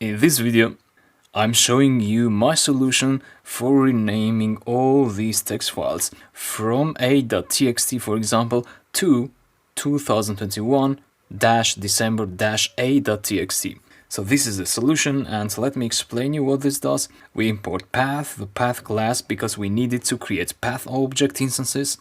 In this video, I'm showing you my solution for renaming all these text files from a.txt, for example, to 2021-december-a.txt. So this is the solution, and let me explain you what this does. We import path, the path class, because we need it to create path object instances.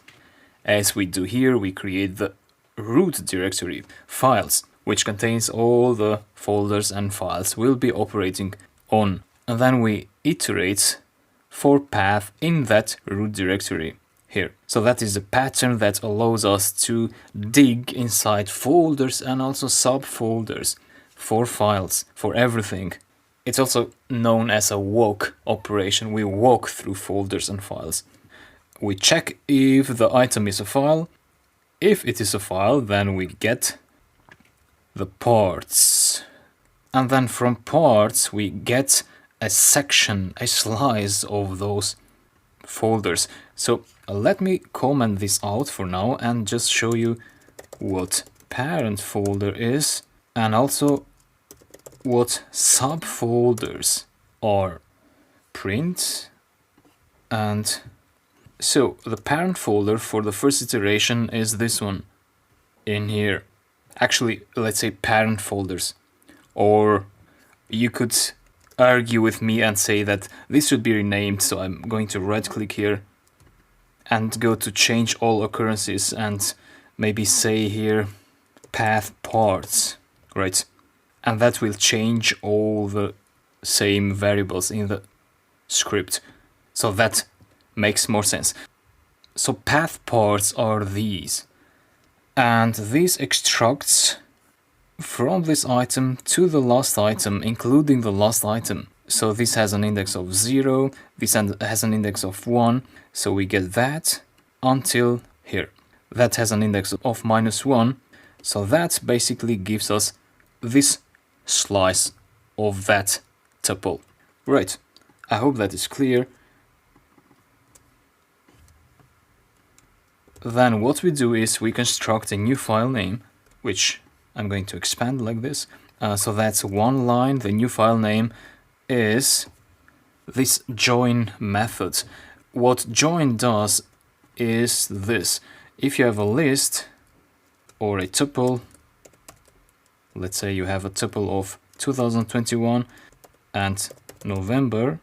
As we do here, we create the root directory files, which contains all the folders and files we'll be operating on. And then we iterate for path in that root directory here. So that is the pattern that allows us to dig inside folders and also subfolders for files, for everything. It's also known as a walk operation. We walk through folders and files. We check if the item is a file. If it is a file, then we get the parts. And then from parts, we get a section, a slice of those folders. So let me comment this out for now and just show you what parent folder is and also what subfolders are. Print. And so the parent folder for the first iteration is this one in here. Actually, let's say parent folders. Or you could argue with me and say that this should be renamed. So I'm going to right click here and go to change all occurrences and maybe say here path parts, right? And that will change all the same variables in the script. So that makes more sense. So path parts are these. And this extracts from this item to the last item, including the last item. So this has an index of 0, this has an index of 1, so we get that until here. That has an index of -1, so that basically gives us this slice of that tuple. Right, I hope that is clear. Then what we do is we construct a new file name, which I'm going to expand like this. So that's one line. The new file name is this join method. What join does is this. If you have a list or a tuple, let's say you have a tuple of 2021 and November,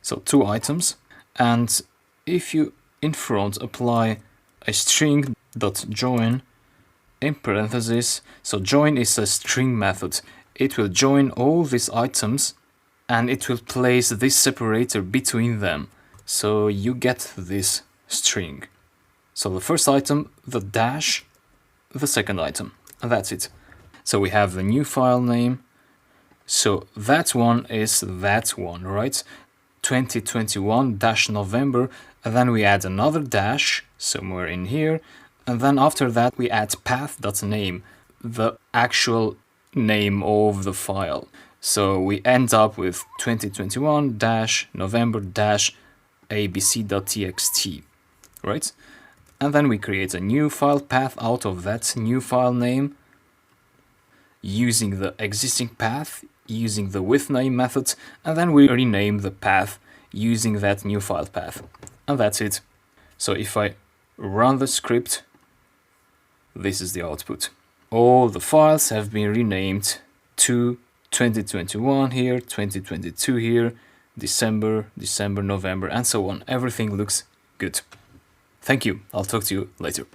so 2 items, and if you in front apply a string dot join in parentheses, so join is a string method. It will join all these items and it will place this separator between them. So you get this string. So the first item, the dash, the second item, and that's it. So we have the new file name. So that one is that one, right? 2021-November, and then we add another dash somewhere in here, and then after that we add path.name, the actual name of the file. So we end up with 2021-November-abc.txt, right? And then we create a new file path out of that new file name using the existing path, using the withname method, and then we rename the path using that new file path. And that's it. So if I run the script, this is the output. All the files have been renamed to 2021 here, 2022 here, December, November, and so on. Everything looks good. Thank you. I'll talk to you later.